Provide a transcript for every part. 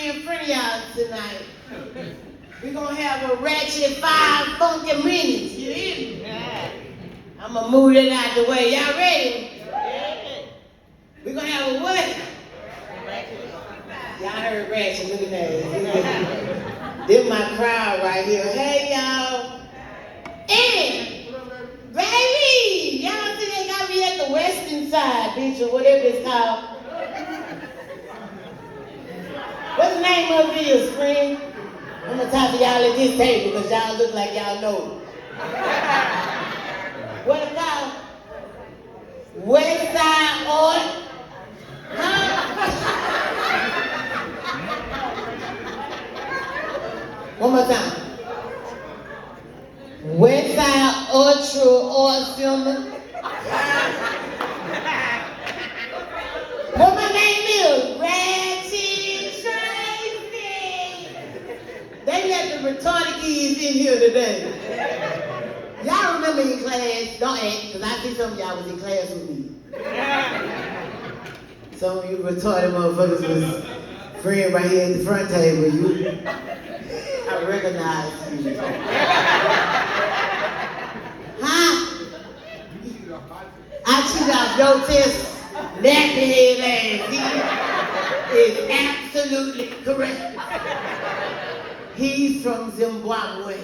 me in front of y'all tonight. We're gonna have a Ratchet 5 funky minutes. You hear me? Yeah. I'm gonna move it out the way. Y'all ready? Yeah. We're gonna have a what? Y'all heard Ratchet. Look at that. This my crowd right here. Hey, y'all. And, baby, y'all see they got me at the western side, bitch, or whatever it's called. What's the name of it, friend? I'm gonna talk to y'all at this table because y'all look like y'all know. What it called? West Side Art? Huh? One more time. West Side Ultra Art Filming. What my name is? Ratchet Tracy. They let the retarded kids in here today. Y'all remember in class, don't act, because I see some of y'all was in class with me. Some of you retarded motherfuckers was friend right here at the front table. I recognize you. Huh? I cheated off your test. Nappy head ass. He is absolutely correct. He's from Zimbabwe.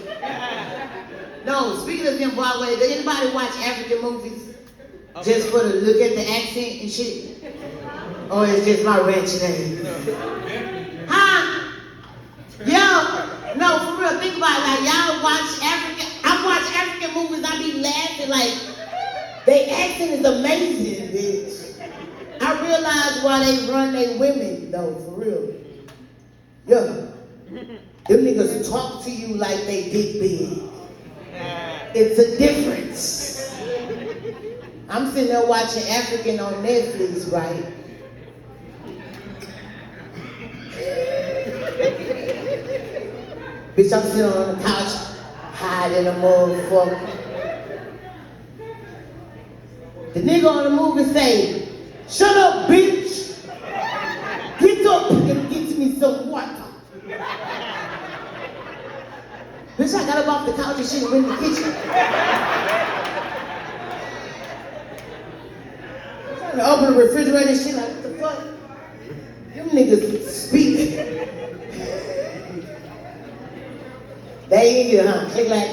No, speaking of Zimbabwe, does anybody watch African movies? Just for the look at the accent and shit? Or it's just my wretched name? Huh? Yo, no, for real, think about it. Like, y'all watch I watch African movies, I be laughing like, they accent is amazing, bitch. I realize why they run their women, though, for real. Yeah. Them niggas talk to you like they dick big. It's a difference. I'm sitting there watching African on Netflix, right? Bitch, I'm sitting on the couch, hiding a motherfucker. The nigga on the movie say, "Shut up, bitch! Get up and get me some water." Bitch, I got up off the couch and shit and went in the kitchen. I'm trying to open the refrigerator and shit like, what the fuck? Them niggas speak. They in here, huh? Click like.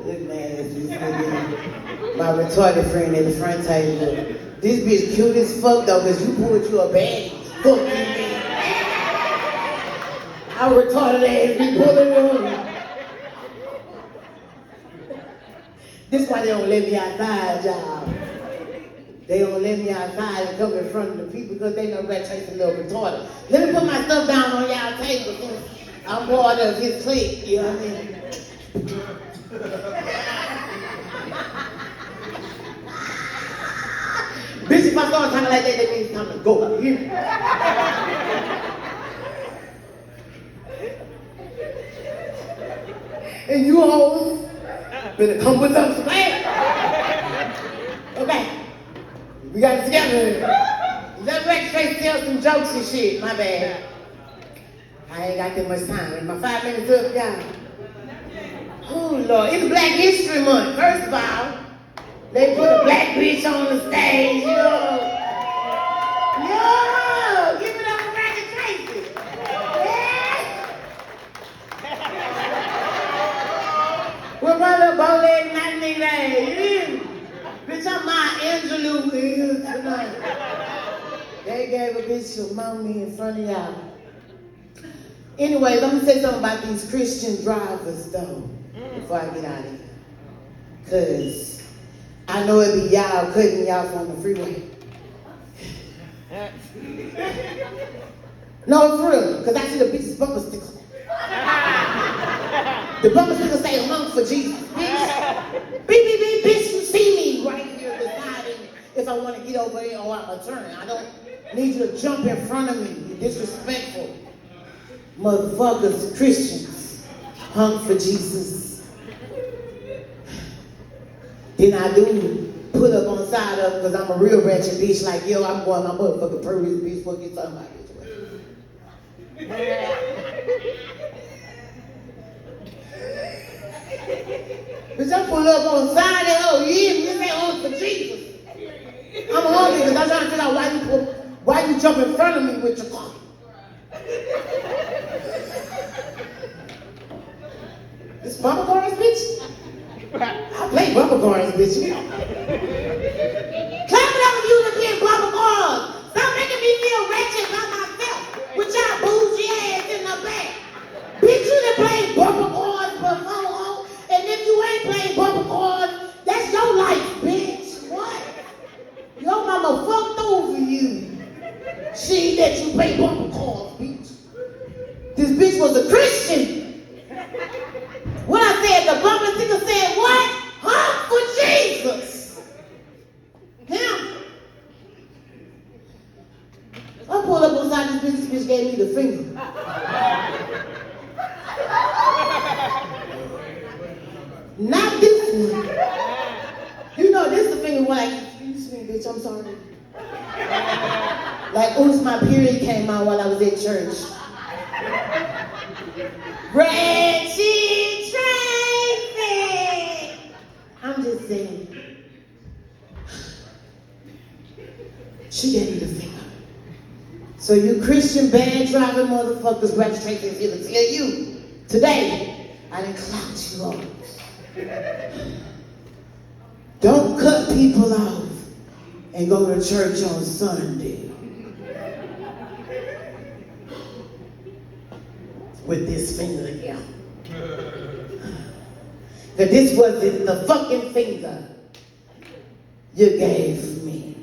Look, man, this nigga, my retarded friend at the front table. This bitch cute as fuck though, cause you pulled you a bag. Fuck you, man. I retarded ass be pulling on. This why they don't let me outside, y'all. They don't let me outside and come in front of the people because they know Ratchet's a little retarded. Let me put my stuff down on y'all table since I'm part of his clique, you know what I mean? Bitch, if I start talking like that, that means it's time to go. You hear me? And you hoes better come with us, man. Okay. We got it together. Let Ratchet tell some jokes and shit. My bad. I ain't got that much time. My 5 minutes up, y'all. Oh, Lord. It's Black History Month. First of all, they put a black bitch on the stage, you know. Yo, give it up for Ratchet Tracy. Yeah. We're running ball leg, not knee leg. Bitch, I'm my Angelou here tonight. They gave a bitch some mommy in front of y'all. Anyway, let me say something about these Christian drivers, though, before I get out of here. Because I know it be y'all cutting me off on the freeway. No, for real, because I see the bitch's bumper sticker. The bumper sticker say, "Hung for Jesus." Bitch, beep, beep, beep, bitch, you see me right here deciding if I want to get over there or I'm going to turn. I don't need you to jump in front of me. You're disrespectful. Motherfuckers, Christians, hung for Jesus. Then I do put up on the side of because I'm a real ratchet bitch like, yo, I'm going my motherfucking purpose, bitch, what you talking about this way? Bitch, I pull up on the side of that, you hear me? This ain't only for Jesus. I'm hungry because I'm trying to figure out why you jump in front of me with your car. This bumper cars, bitch? I play bumper cars, bitch. You know. Clap it up for you to be in bumper cars. Stop making me feel wretched by myself with y'all bougie ass in the back. Bitch, you done played bumper cars before, and if you ain't playing bumper cars, that's your life, bitch. What? Your mama fucked over you. She ain't let you play bumper cars, bitch. This bitch was a Christian. When I said the bumper sticker said what? Huh? For Jesus. Him. I pulled up on side this bitch gave me the finger. Not this one. You know this the finger like, excuse me, bitch, I'm sorry. Like, oops, my period came out while I was at church. Ratchet, Tracy. I'm just saying. She gave me the finger. So you Christian bad driving motherfuckers, Ratchet Tracy is here to tell you today, I done clocked you off. Don't cut people off and go to church on Sunday with this finger here. Because this wasn't the fucking finger you gave me.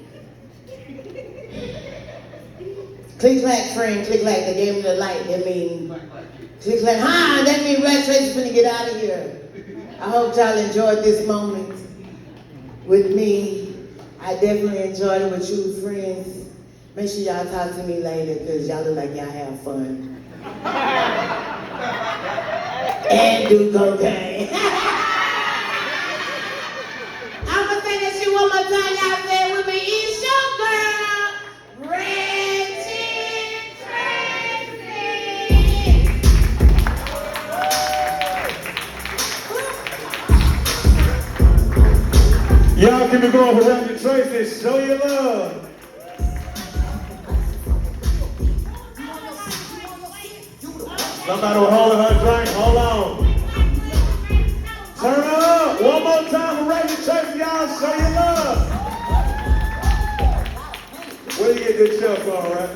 Click clack, friend, click clack. They gave me the light. That mean click clack. That mean Ratchet Tracy's finna get out of here. I hope y'all enjoyed this moment with me. I definitely enjoyed it with you, friends. Make sure y'all talk to me later because y'all look like y'all have fun. And do cocaine. I'm gonna say that shit one more time. Y'all say it with me. It's your girl, Ratchet Tracy. Y'all give me going for Ratchet Tracy. Show your love. Somebody will hold her drink. Hold on. Turn her up. One more time for Ratchet Tracy, y'all. Show your love. Where do you get good show from, right?